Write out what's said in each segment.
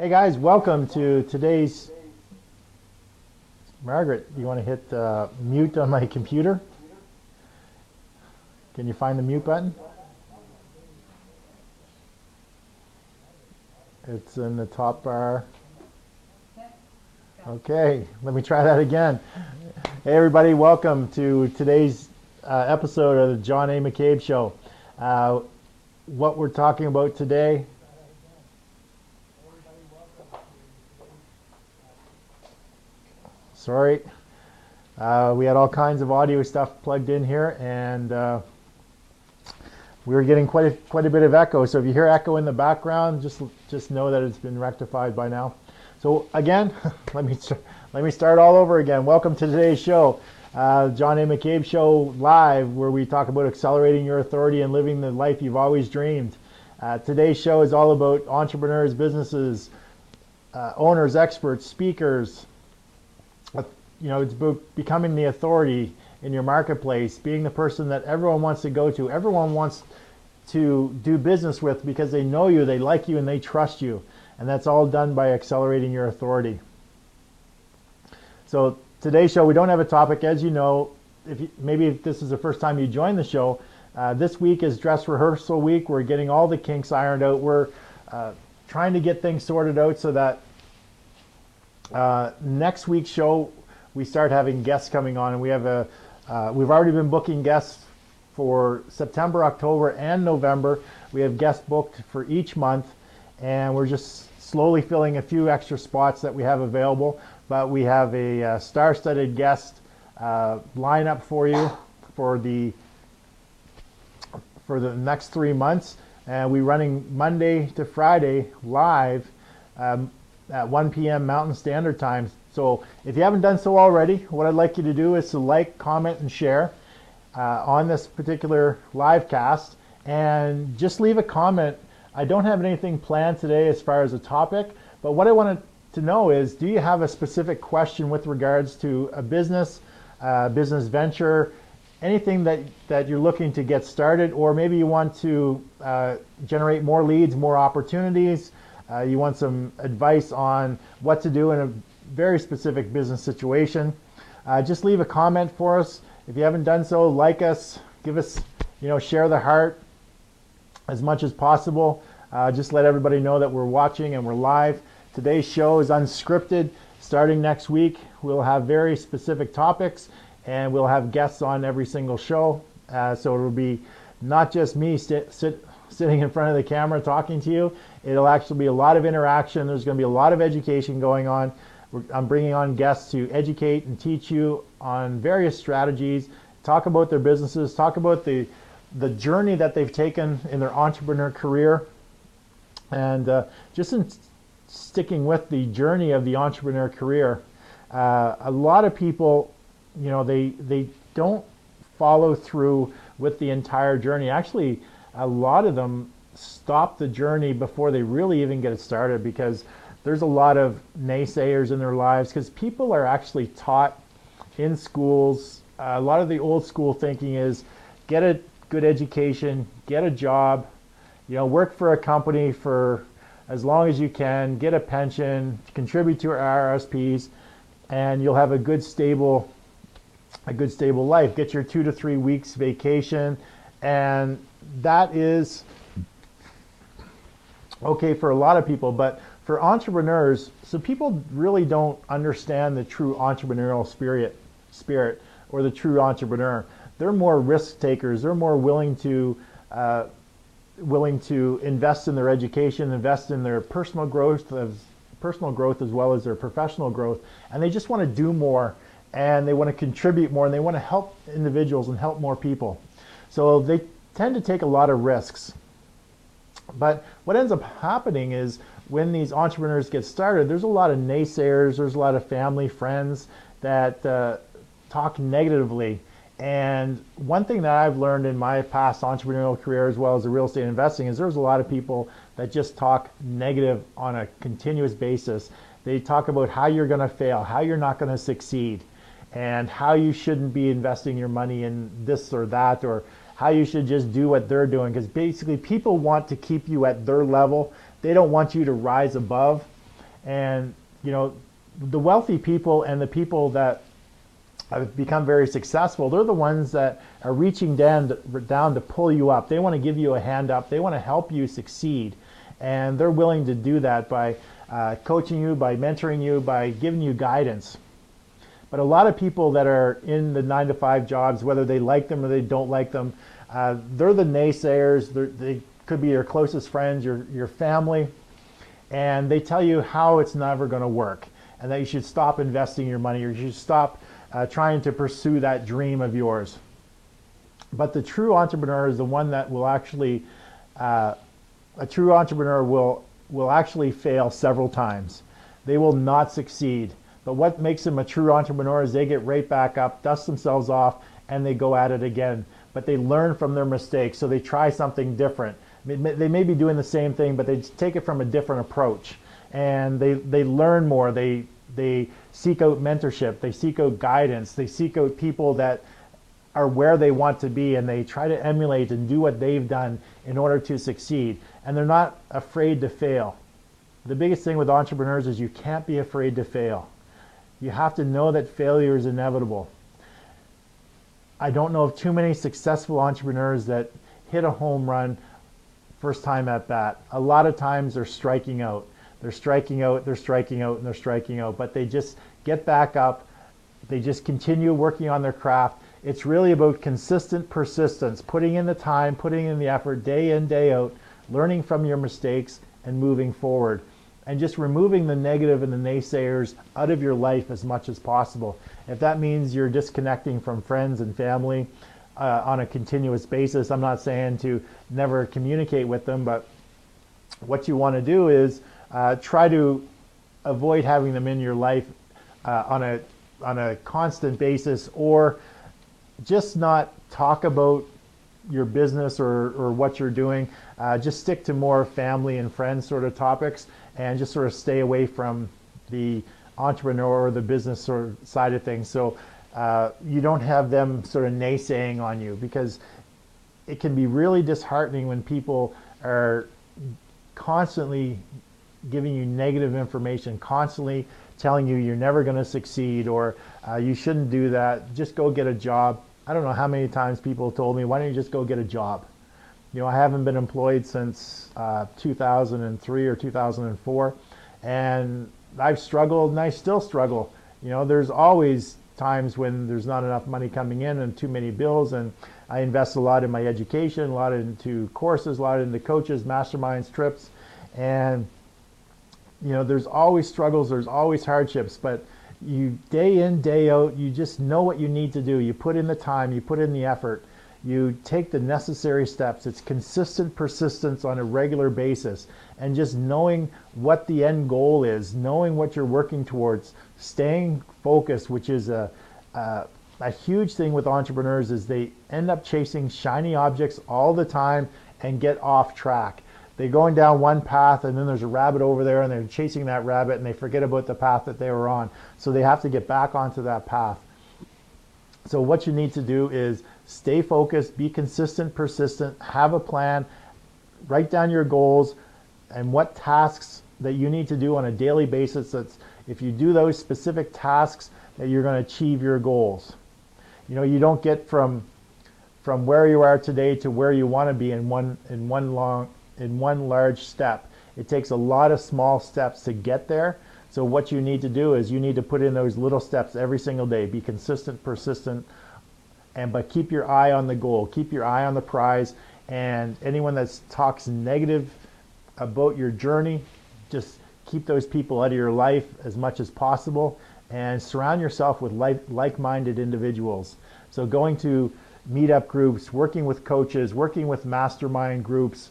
Hey guys, welcome to today's. Margaret, you want to hit mute on my computer? Can you find the mute button? It's in the top bar. Okay, let me try that again. Hey everybody, welcome to today's episode of the John A. McCabe Show. What we're talking about today. Sorry, we had all kinds of audio stuff plugged in here, and we were getting quite a bit of echo. So if you hear echo in the background, just know that it's been rectified by now. So again, let me start all over again. Welcome to today's show, John A. McCabe Show Live, where we talk about accelerating your authority and living the life you've always dreamed. Today's show is all about entrepreneurs, businesses, owners, experts, speakers. It's about becoming the authority in your marketplace, being the person that everyone wants to go to. Everyone wants to do business with because they know you, they like you, and they trust you. And that's all done by accelerating your authority. So today's show, we don't have a topic. As you know, maybe if this is the first time you joined the show, this week is dress rehearsal week. We're getting all the kinks ironed out. We're trying to get things sorted out so that next week's show, we start having guests coming on, and we've already been booking guests for September, October, and November. We have guests booked for each month, and we're just slowly filling a few extra spots that we have available. But we have a star-studded guest lineup for you for the next 3 months, and we're running Monday to Friday live at 1 p.m. Mountain Standard Time. So if you haven't done so already, what I'd like you to do is to like, comment, and share on this particular live cast, and just leave a comment. I don't have anything planned today as far as a topic, but what I wanted to know is, do you have a specific question with regards to a business venture, anything that you're looking to get started, or maybe you want to generate more leads, more opportunities, you want some advice on what to do in a very specific business situation. Just leave a comment for us. If you haven't done so, like us, give us, share the heart as much as possible. Just let everybody know that we're watching and we're live. Today's show is unscripted. Starting next week, we'll have very specific topics, and we'll have guests on every single show. So it'll be not just me sitting in front of the camera talking to you. It'll actually be a lot of interaction. There's going to be a lot of education going on. I'm bringing on guests to educate and teach you on various strategies, talk about their businesses, talk about the journey that they've taken in their entrepreneur career, and just in sticking with the journey of the entrepreneur career. A lot of people, they don't follow through with the entire journey. Actually, a lot of them stop the journey before they really even get it started, because there's a lot of naysayers in their lives, because people are actually taught in schools. A lot of the old school thinking is get a good education, get a job, work for a company for as long as you can, get a pension, contribute to RRSPs, and you'll have a good stable life. Get your 2 to 3 weeks vacation, and that is okay for a lot of people. But for entrepreneurs, so people really don't understand the true entrepreneurial spirit or the true entrepreneur. They're more risk takers. They're more willing to invest in their education, invest in their personal growth as well as their professional growth, and they just want to do more, and they want to contribute more, and they want to help individuals and help more people. So they tend to take a lot of risks. But what ends up happening is, when these entrepreneurs get started, there's a lot of naysayers, there's a lot of family, friends that talk negatively. And one thing that I've learned in my past entrepreneurial career, as well as the real estate investing, is there's a lot of people that just talk negative on a continuous basis. They talk about how you're going to fail, how you're not going to succeed, and how you shouldn't be investing your money in this or that, or how you should just do what they're doing. Because basically people want to keep you at their level. They don't want you to rise above. And the wealthy people and the people that have become very successful, they're the ones that are reaching down to pull you up. They want to give you a hand up. They want to help you succeed. And they're willing to do that by coaching you, by mentoring you, by giving you guidance. But a lot of people that are in the 9-to-5 jobs, whether they like them or they don't like them, they're the naysayers. They could be your closest friends, your family, and they tell you how it's never going to work and that you should stop investing your money or you should stop trying to pursue that dream of yours. But the true entrepreneur is the one that will actually, a true entrepreneur will actually fail several times. They will not succeed. But what makes them a true entrepreneur is they get right back up, dust themselves off, and they go at it again. But they learn from their mistakes, so they try something different. They may be doing the same thing, but they take it from a different approach. And they learn more. They seek out mentorship. They seek out guidance. They seek out people that are where they want to be, and they try to emulate and do what they've done in order to succeed. And they're not afraid to fail. The biggest thing with entrepreneurs is you can't be afraid to fail. You have to know that failure is inevitable. I don't know of too many successful entrepreneurs that hit a home run first time at bat. A lot of times they're striking out. They're striking out, they're striking out, and they're striking out. But they just get back up. They just continue working on their craft. It's really about consistent persistence, putting in the time, putting in the effort day in, day out, learning from your mistakes and moving forward. And just removing the negative and the naysayers out of your life as much as possible. If that means you're disconnecting from friends and family on a continuous basis, I'm not saying to never communicate with them, but what you want to do is try to avoid having them in your life on a constant basis, or just not talk about your business or what you're doing. Just stick to more family and friends sort of topics, and just sort of stay away from the entrepreneur or the business sort of side of things. So you don't have them sort of naysaying on you, because it can be really disheartening when people are constantly giving you negative information, constantly telling you you're never going to succeed, or you shouldn't do that, just go get a job. I don't know how many times people told me, why don't you just go get a job? I haven't been employed since 2003 or 2004, and I've struggled and I still struggle. There's always times when there's not enough money coming in and too many bills, and I invest a lot in my education, a lot into courses, a lot into coaches, masterminds, trips, and there's always struggles, there's always hardships, but you day in, day out, you just know what you need to do. You put in the time, you put in the effort, you take the necessary steps. It's consistent persistence on a regular basis, and just knowing what the end goal is, knowing what you're working towards, staying focused, which is a huge thing with entrepreneurs, is they end up chasing shiny objects all the time and get off track. They're going down one path, and then there's a rabbit over there, and they're chasing that rabbit, and they forget about the path that they were on. So they have to get back onto that path. So what you need to do is stay focused, be consistent, persistent, have a plan, write down your goals and what tasks that you need to do on a daily basis. That's, if you do those specific tasks, that you're going to achieve your goals. You don't get from where you are today to where you want to be in one large step. It takes a lot of small steps to get there. So what you need to do is you need to put in those little steps every single day. Be consistent, persistent, but keep your eye on the goal. Keep your eye on the prize. And anyone that talks negative about your journey, just keep those people out of your life as much as possible, and surround yourself with like-minded individuals. So going to meetup groups, working with coaches, working with mastermind groups,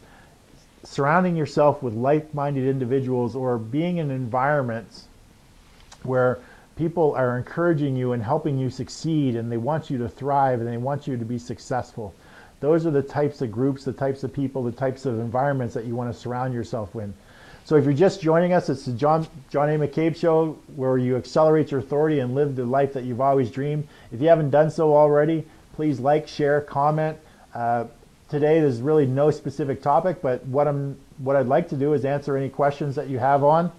surrounding yourself with like-minded individuals, or being in environments where people are encouraging you and helping you succeed, and they want you to thrive and they want you to be successful. Those are the types of groups, the types of people, the types of environments that you want to surround yourself with. So if you're just joining us, it's the John A. McCabe Show, where you accelerate your authority and live the life that you've always dreamed. If you haven't done so already, please like, share, comment. Today there's really no specific topic, but what I'd like to do is answer any questions that you have on.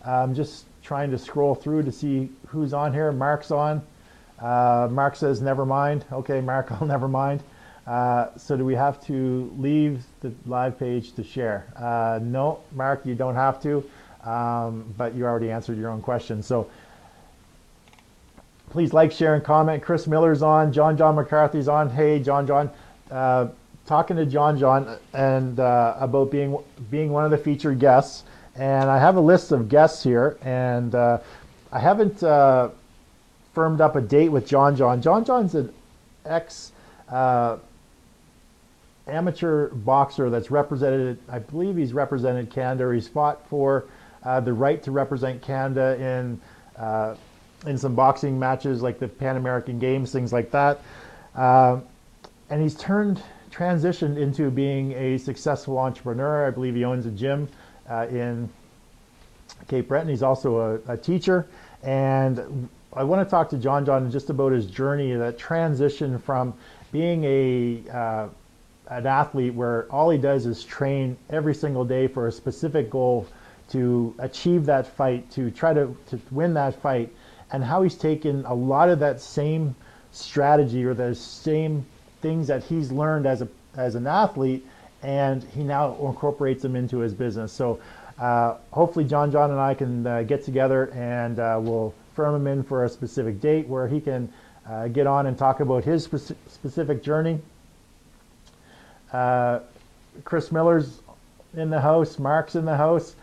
I'm just trying to scroll through to see who's on here. Mark's on. Mark says, never mind. Okay, Mark, I'll never mind. So do we have to leave the live page to share? No, Mark, you don't have to, but you already answered your own question. So please like, share, and comment. Chris Miller's on. John McCarthy's on. Hey, John. Talking to John and about being one of the featured guests. And I have a list of guests here, and I haven't firmed up a date with John. John's an ex amateur boxer that's represented, I believe he's represented Canada. He's fought for the right to represent Canada in some boxing matches like the Pan American Games, things like that. And he's transitioned into being a successful entrepreneur. I believe he owns a gym in Cape Breton. He's also a teacher. And I want to talk to John just about his journey, that transition from being an athlete where all he does is train every single day for a specific goal to achieve that fight, to try to win that fight, and how he's taken a lot of that same strategy or those same things that he's learned as an athlete, and he now incorporates them into his business. So hopefully John and I can get together, and we'll firm him in for a specific date where he can get on and talk about his specific journey. Chris Miller's in the house. Mark's in the house.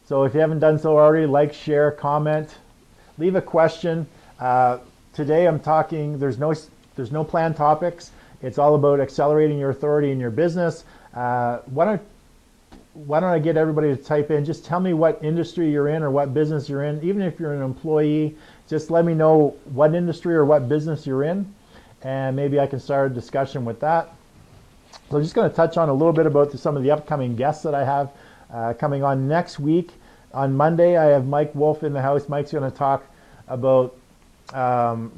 So if you haven't done so already, like, share, comment, leave a question. Today I'm talking, there's no planned topics. It's all about accelerating your authority in your business. Why don't I get everybody to type in, just tell me what industry you're in or what business you're in. Even if you're an employee, just let me know what industry or what business you're in, and maybe I can start a discussion with that. So I'm just going to touch on a little bit about some of the upcoming guests that I have coming on next week. On Monday, I have Mike Wolf in the house. Mike's going to talk about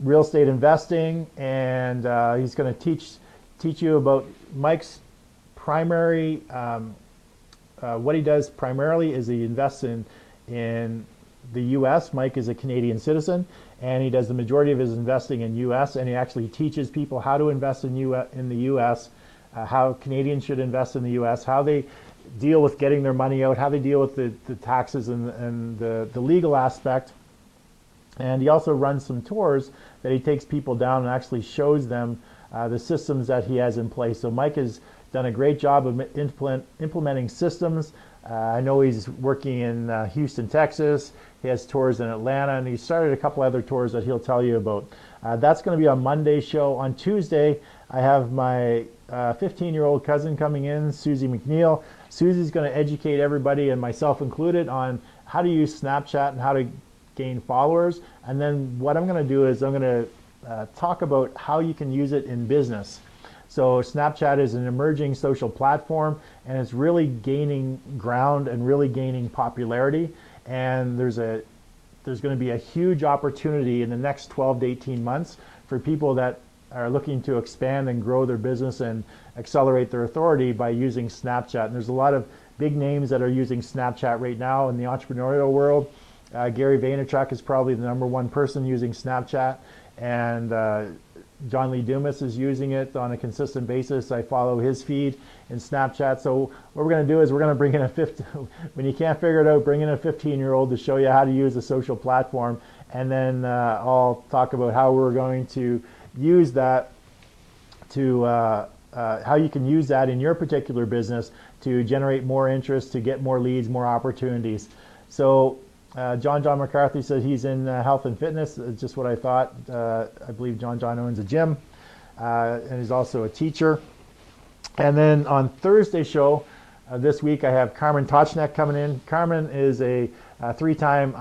real estate investing, and he's going to teach you about Mike's primary, what he does primarily is he invests in the U.S. Mike is a Canadian citizen, and he does the majority of his investing in U.S., and he actually teaches people how to invest in the U.S., how Canadians should invest in the U.S., how they deal with getting their money out, how they deal with the taxes and the legal aspect. And he also runs some tours that he takes people down and actually shows them the systems that he has in place. So Mike has done a great job of implementing systems. I know he's working in Houston, Texas. He has tours in Atlanta, and he started a couple other tours that he'll tell you about. That's going to be on Monday's show. On Tuesday, I have my 15-year-old cousin coming in, Susie McNeil. Susie's going to educate everybody, and myself included, on how to use Snapchat and how to gain followers. And then what I'm going to do is I'm going to talk about how you can use it in business. So Snapchat is an emerging social platform, and it's really gaining ground and really gaining popularity. And there's going to be a huge opportunity in the next 12 to 18 months for people that are looking to expand and grow their business and accelerate their authority by using Snapchat. And there's a lot of big names that are using Snapchat right now in the entrepreneurial world. Gary Vaynerchuk is probably the #1 person using Snapchat, and John Lee Dumas is using it on a consistent basis. I follow his feed in Snapchat. So what we're going to do is we're going to bring in when you can't figure it out, bring in a 15-year-old to show you how to use a social platform, and then I'll talk about how we're going to use that to how you can use that in your particular business to generate more interest, to get more leads, more opportunities. So John McCarthy said he's in health and fitness. It's just what I thought. I believe John owns a gym, and he's also a teacher. And then on Thursday's show this week, I have Carmen Tochnek coming in. Carmen is a three-time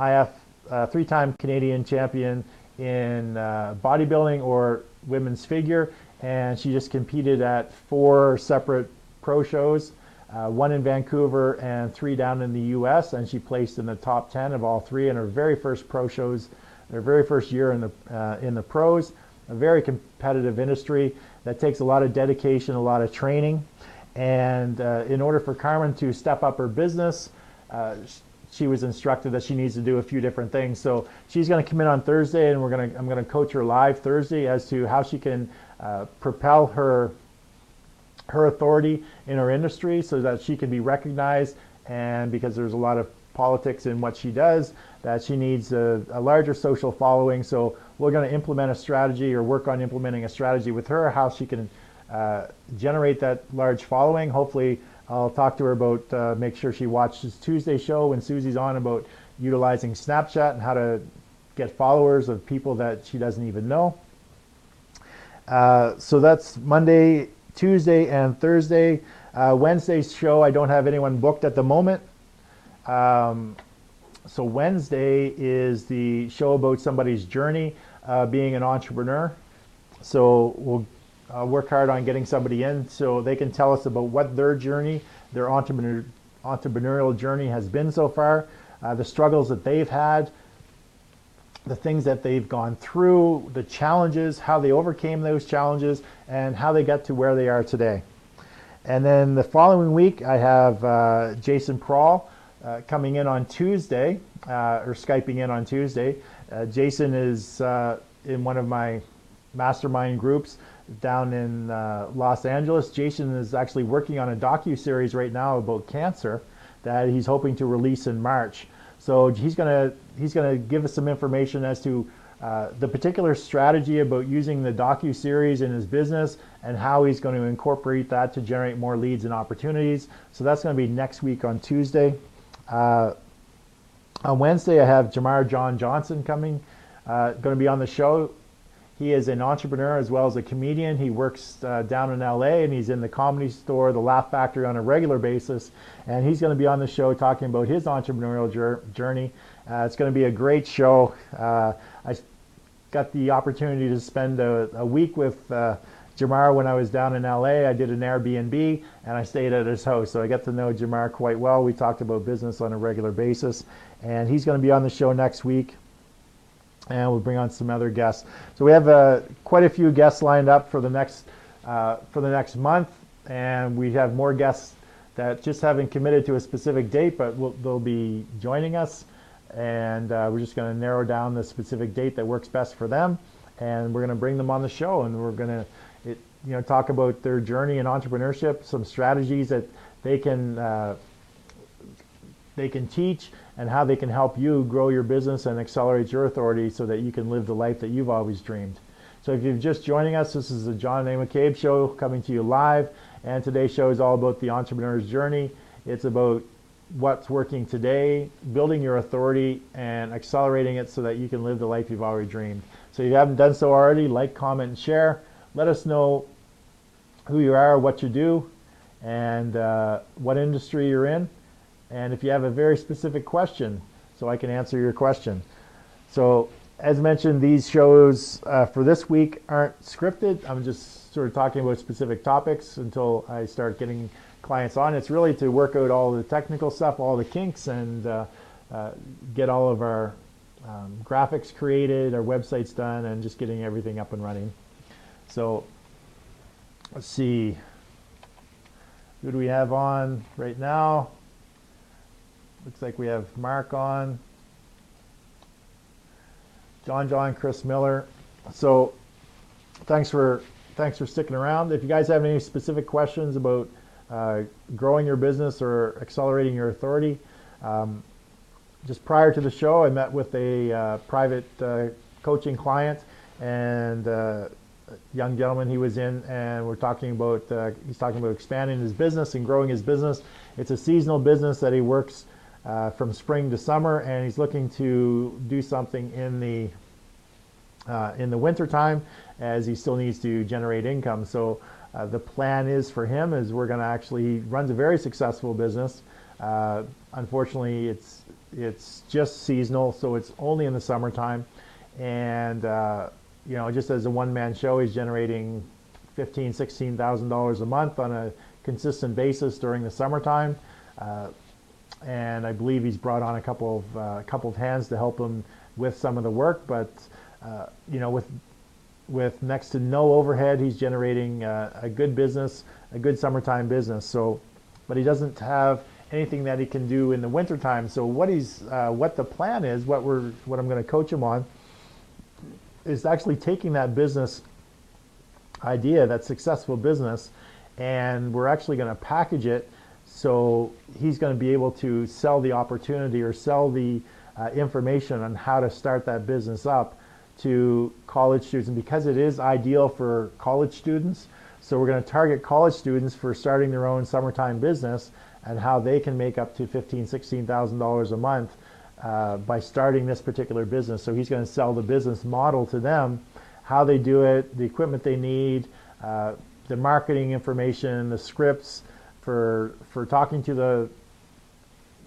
Canadian champion in bodybuilding or women's figure, and she just competed at 4 separate pro shows. 1 in Vancouver and 3 down in the U.S., and she placed in the top 10 of all 3 in her very first pro shows, their very first year in the pros. A very competitive industry that takes a lot of dedication, a lot of training, and in order for Carmen to step up her business, she was instructed that she needs to do a few different things. So she's going to come in on Thursday, and I'm going to coach her live Thursday as to how she can propel her authority in her industry so that she can be recognized. And because there's a lot of politics in what she does, that she needs a larger social following. So we're going to implement a strategy, or work on implementing a strategy with her, how she can generate that large following. Hopefully I'll talk to her about make sure she watches Tuesday's show when Susie's on, about utilizing Snapchat and how to get followers of people that she doesn't even know. So that's Monday, Tuesday, and Thursday. Wednesday's show, I don't have anyone booked at the moment. So Wednesday is the show about somebody's journey being an entrepreneur. So we'll work hard on getting somebody in so they can tell us about what their journey, their entrepreneurial journey has been so far, the struggles that they've had, the things that they've gone through, the challenges, how they overcame those challenges, and how they got to where they are today. And then the following week, I have Jason Prawl coming in on Tuesday, or Skyping in on Tuesday. Jason is in one of my mastermind groups down in Los Angeles. Jason is actually working on a docu-series right now about cancer that he's hoping to release in March. So he's gonna give us some information as to the particular strategy about using the docu-series in his business, and how he's going to incorporate that to generate more leads and opportunities. So that's going to be next week on Tuesday. On Wednesday, I have Jamar John Johnson coming, going to be on the show. He is an entrepreneur as well as a comedian. He works down in LA, and he's in the Comedy Store, the Laugh Factory, on a regular basis. And he's going to be on the show talking about his entrepreneurial journey. It's going to be a great show. I got the opportunity to spend a week with Jamar when I was down in LA. I did an Airbnb, and I stayed at his house. So I got to know Jamar quite well. We talked about business on a regular basis. And he's going to be on the show next week. And we'll bring on some other guests. So we have quite a few guests lined up for the next month, and we have more guests that just haven't committed to a specific date, but they'll be joining us. And we're just going to narrow down the specific date that works best for them, and we're going to bring them on the show, and we're going to talk about their journey in entrepreneurship, some strategies that they can teach, and how they can help you grow your business and accelerate your authority so that you can live the life that you've always dreamed. So if you're just joining us, this is the John A. McCabe Show coming to you live, and today's show is all about the entrepreneur's journey. It's about what's working today, building your authority, and accelerating it so that you can live the life you've already dreamed. So if you haven't done so already, like, comment, and share. Let us know who you are, what you do, and what industry you're in. And if you have a very specific question, so I can answer your question. So as mentioned, these shows for this week aren't scripted. I'm just sort of talking about specific topics until I start getting clients on. It's really to work out all the technical stuff, all the kinks, and get all of our graphics created, our websites done, and just getting everything up and running. So let's see. Who do we have on right now? Looks like we have Mark on, John, Chris Miller. So thanks for sticking around. If you guys have any specific questions about growing your business or accelerating your authority, just prior to the show, I met with a private coaching client, and a young gentleman he was in, and we're talking about he's talking about expanding his business and growing his business. It's a seasonal business that he works from spring to summer, and he's looking to do something in the winter time, as he still needs to generate income. So the plan is for him is we're going to he runs a very successful business. Unfortunately, it's just seasonal, so it's only in the summertime, and just as a one-man show, he's generating $15,000-$16,000 a month on a consistent basis during the summertime. And I believe he's brought on a couple of hands to help him with some of the work. But with next to no overhead, he's generating a good business, a good summertime business. So, but he doesn't have anything that he can do in the wintertime. So what the plan is, what I'm going to coach him on, is actually taking that business idea, that successful business, and we're actually going to package it so he's going to be able to sell the opportunity or sell the information on how to start that business up to college students. And because it is ideal for college students, so we're going to target college students for starting their own summertime business and how they can make up to $15,000, $16,000 a month by starting this particular business. So he's going to sell the business model to them, how they do it, the equipment they need, the marketing information, the scripts for talking to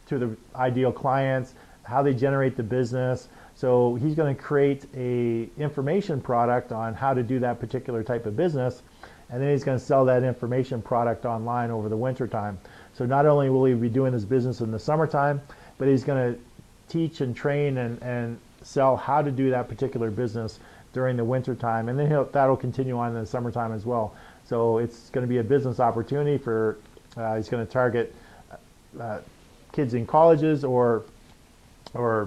the ideal clients, how they generate the business. So he's going to create a information product on how to do that particular type of business, and then he's going to sell that information product online over the winter time. So not only will he be doing this business in the summertime, but he's going to teach and train and sell how to do that particular business during the winter time, and then that'll continue on in the summertime as well. So it's going to be a business opportunity for he's going to target kids in colleges or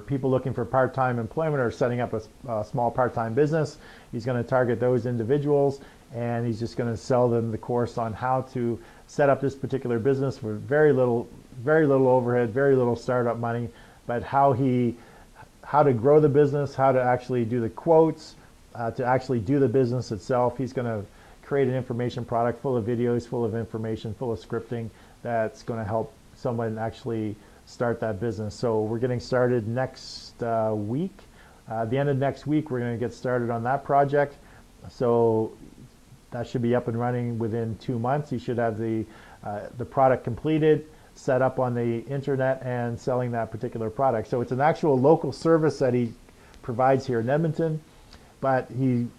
people looking for part-time employment or setting up a small part-time business. He's going to target those individuals, and he's just going to sell them the course on how to set up this particular business with very little overhead, very little startup money, but how to grow the business, how to actually do the quotes, to actually do the business itself. He's going to create an information product full of videos, full of information, full of scripting that's going to help someone actually start that business. So we're getting started next week. The end of next week, we're going to get started on that project. So that should be up and running within 2 months. You should have the product completed, set up on the internet, and selling that particular product. So it's an actual local service that he provides here in Edmonton, but in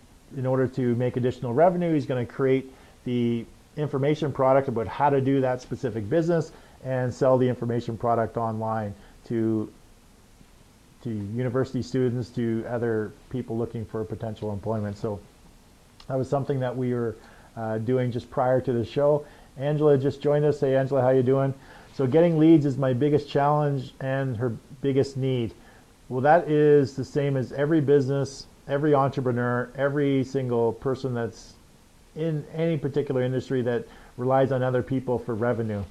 order to make additional revenue, he's going to create the information product about how to do that specific business and sell the information product online to university students, to other people looking for potential employment. So that was something that we were doing just prior to the show. Angela just joined us. Hey Angela, how you doing? So getting leads is my biggest challenge and her biggest need. Well, that is the same as every business, every entrepreneur, every single person that's in any particular industry that relies on other people for revenue.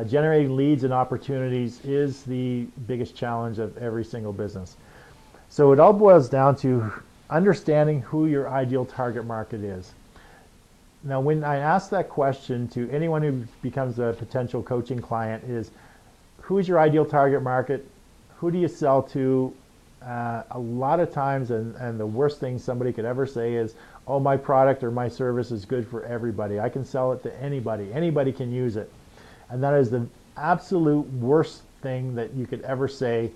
Generating leads and opportunities is the biggest challenge of every single business. So it all boils down to understanding who your ideal target market is. Now, when I ask that question to anyone who becomes a potential coaching client, is who is your ideal target market? Who do you sell to? A lot of times, and the worst thing somebody could ever say is, oh, my product or my service is good for everybody. I can sell it to anybody. Anybody can use it. And that is the absolute worst thing that you could ever say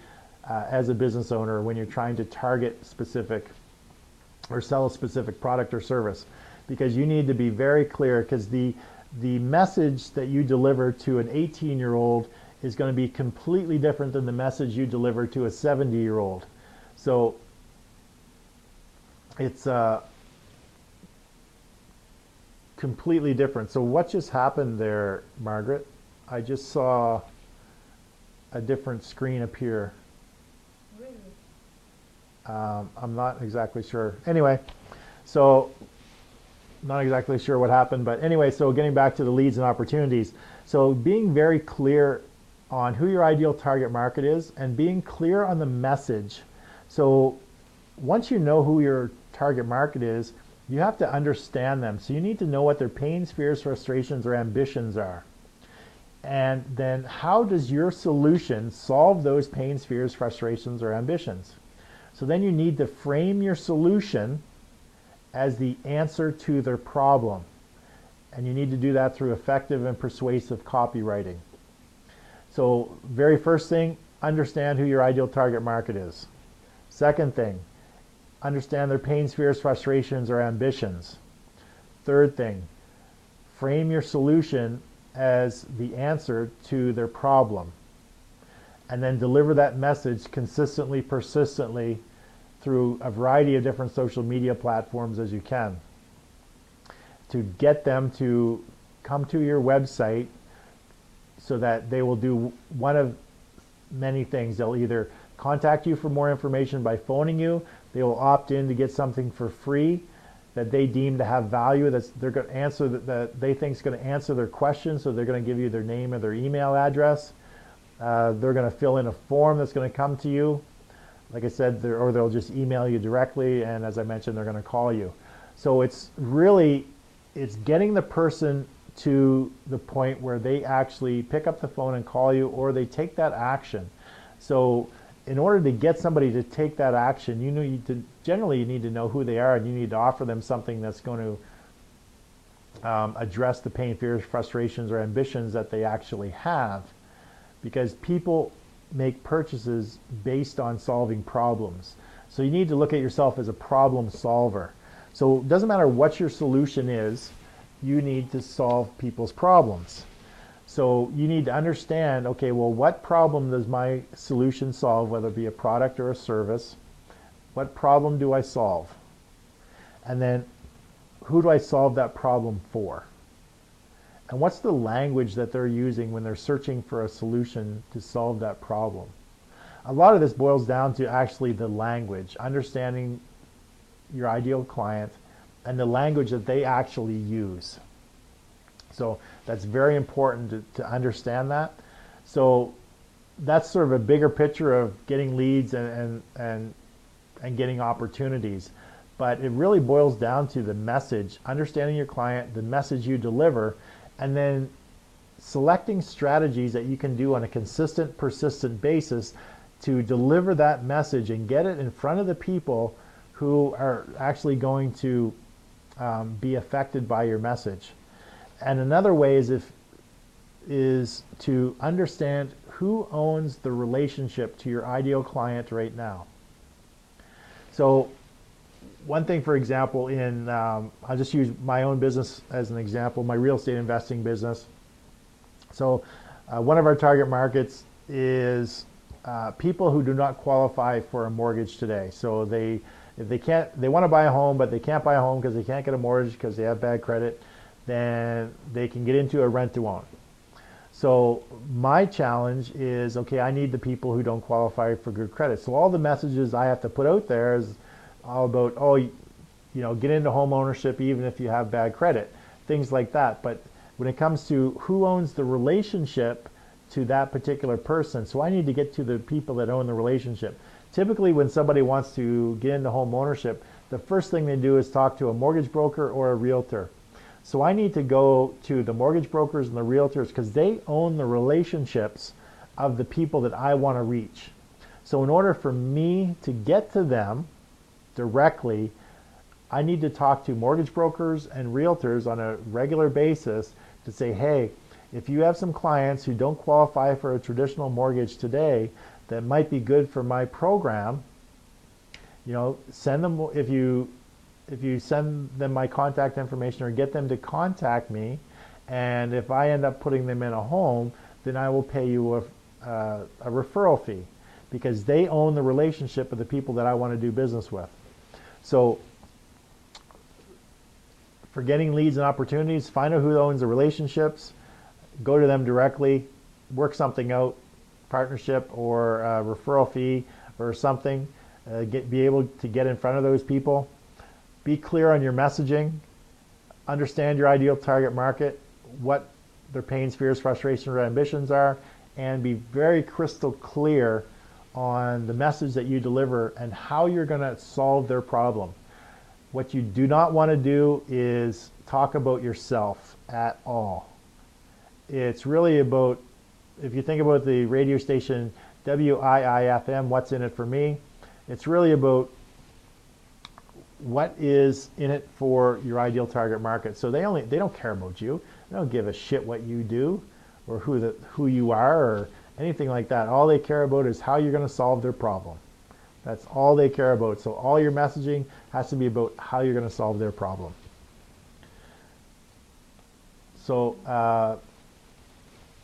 as a business owner when you're trying to target specific or sell a specific product or service, because you need to be very clear, because the message that you deliver to an 18-year-old is going to be completely different than the message you deliver to a 70-year-old. So it's completely different. So what just happened there, Margaret? I just saw a different screen appear. Really? I'm not exactly sure. Anyway, so not exactly sure what happened, but anyway, so getting back to the leads and opportunities. So being very clear on who your ideal target market is and being clear on the message. So once you know who your target market is, you have to understand them. So you need to know what their pains, fears, frustrations, or ambitions are. And then how does your solution solve those pains, fears, frustrations, or ambitions? So then you need to frame your solution as the answer to their problem. And you need to do that through effective and persuasive copywriting. So very first thing, understand who your ideal target market is. Second thing, understand their pains, fears, frustrations, or ambitions. Third thing, frame your solution as the answer to their problem. And then deliver that message consistently, persistently through a variety of different social media platforms as you can, to get them to come to your website so that they will do one of many things. They'll either contact you for more information by phoning you, they will opt in to get something for free that they deem to have value, they're going to answer, that they think is going to answer their question, so they're going to give you their name or their email address. They're going to fill in a form that's going to come to you, like I said, or they'll just email you directly, and as I mentioned, they're going to call you. So it's getting the person to the point where they actually pick up the phone and call you, or they take that action. So in order to get somebody to take that action, you need to know who they are, and you need to offer them something that's going to address the pain, fears, frustrations, or ambitions that they actually have. Because people make purchases based on solving problems. So you need to look at yourself as a problem solver. So it doesn't matter what your solution is, you need to solve people's problems. So you need to understand, okay, well, what problem does my solution solve, whether it be a product or a service? What problem do I solve? And then who do I solve that problem for? And what's the language that they're using when they're searching for a solution to solve that problem? A lot of this boils down to actually the language, understanding your ideal client and the language that they actually use. So that's very important to understand that. So that's sort of a bigger picture of getting leads and getting opportunities. But it really boils down to the message, understanding your client, the message you deliver, and then selecting strategies that you can do on a consistent, persistent basis to deliver that message and get it in front of the people who are actually going to be affected by your message. And another way is to understand who owns the relationship to your ideal client right now. So one thing, for example, I'll just use my own business as an example, my real estate investing business. So one of our target markets is people who do not qualify for a mortgage today. So they want to buy a home, but they can't buy a home because they can't get a mortgage because they have bad credit. Then they can get into a rent to own. So my challenge is, okay, I need the people who don't qualify for good credit. So all the messages I have to put out there is all about, get into home ownership even if you have bad credit, things like that. But when it comes to who owns the relationship to that particular person, so I need to get to the people that own the relationship. Typically when somebody wants to get into home ownership, the first thing they do is talk to a mortgage broker or a realtor. So I need to go to the mortgage brokers and the realtors because they own the relationships of the people that I want to reach. So in order for me to get to them directly, I need to talk to mortgage brokers and realtors on a regular basis to say, hey, if you have some clients who don't qualify for a traditional mortgage today that might be good for my program, send them, if you send them my contact information or get them to contact me, and if I end up putting them in a home, then I will pay you a referral fee because they own the relationship of the people that I want to do business with. So for getting leads and opportunities, find out who owns the relationships, go to them directly, work something out, partnership or a referral fee or something, be able to get in front of those people. Be clear on your messaging, understand your ideal target market, what their pains, fears, frustrations, or ambitions are, and be very crystal clear on the message that you deliver and how you're going to solve their problem. What you do not want to do is talk about yourself at all. It's really about, if you think about the radio station WIIFM, What's in It for Me, it's really about what is in it for your ideal target market. So they don't care about you. They don't give a shit what you do or who you are or anything like that. All they care about is how you're going to solve their problem. That's all they care about. So all your messaging has to be about how you're going to solve their problem. So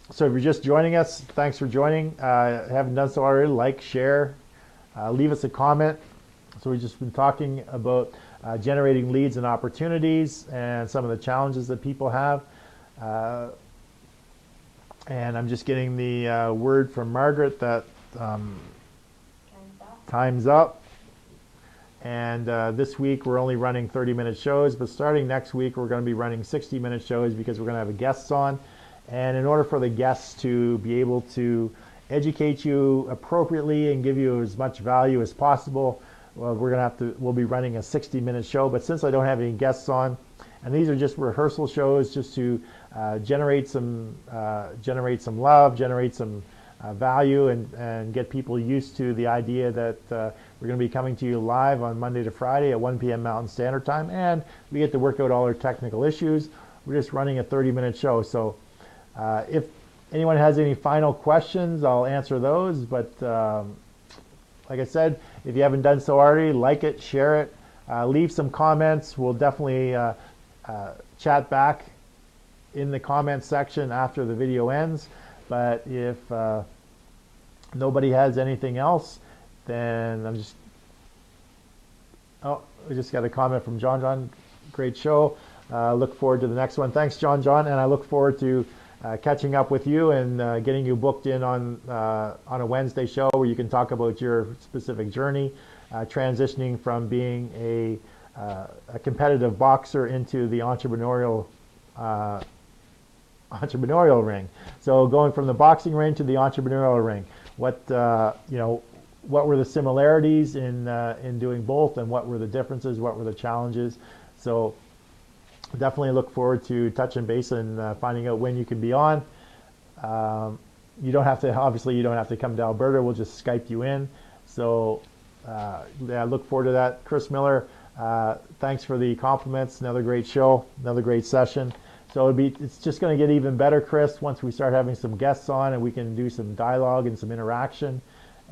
if you're just joining us, thanks for joining. Haven't done so already, like, share, leave us a comment. So we've just been talking about generating leads and opportunities and some of the challenges that people have. And I'm just getting the word from Margaret that time's up. And this week we're only running 30-minute shows, but starting next week we're going to be running 60-minute shows because we're going to have guests on. And in order for the guests to be able to educate you appropriately and give you as much value as possible, well, we'll be running a 60-minute show. But since I don't have any guests on, and these are just rehearsal shows, just to generate some love, generate some value, and get people used to the idea that we're going to be coming to you live on Monday to Friday at 1 p.m. Mountain Standard Time, and we get to work out all our technical issues. We're just running a 30-minute show. So if anyone has any final questions, I'll answer those. But like I said, if you haven't done so already, like it, share it, leave some comments. We'll definitely chat back in the comment section after the video ends. But if nobody has anything else, then I just got a comment from John. Great show. Look forward to the next one. Thanks, John, and I look forward to catching up with you and getting you booked in on a Wednesday show where you can talk about your specific journey, transitioning from being a competitive boxer into the entrepreneurial ring. So going from the boxing ring to the entrepreneurial ring, what were the similarities in doing both, and what were the differences, what were the challenges? So definitely look forward to touching base and finding out when you can be on. You don't have to come to Alberta. We'll just Skype you in. So yeah, look forward to that. Chris Miller, thanks for the compliments. Another great show, another great session. So it's just going to get even better, Chris, once we start having some guests on and we can do some dialogue and some interaction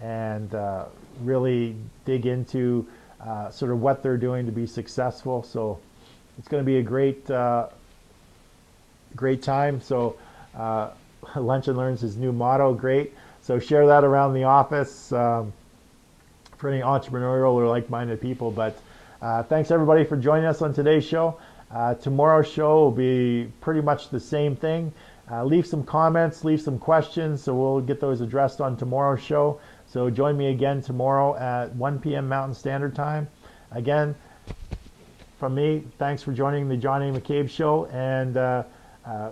and really dig into sort of what they're doing to be successful. So it's going to be a great time. So Lunch and Learn's his new motto. Great. So share that around the office for any entrepreneurial or like-minded people. But thanks everybody for joining us on today's show. Tomorrow's show will be pretty much the same thing. Leave some comments, leave some questions, so we'll get those addressed on tomorrow's show. So join me again tomorrow at 1 p.m. Mountain Standard Time. Again, from me, thanks for joining the John A. McCabe Show, and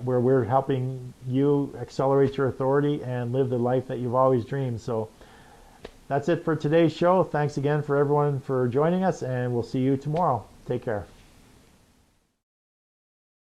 where we're helping you accelerate your authority and live the life that you've always dreamed. So that's it for today's show. Thanks again for everyone for joining us, and we'll see you tomorrow. Take care.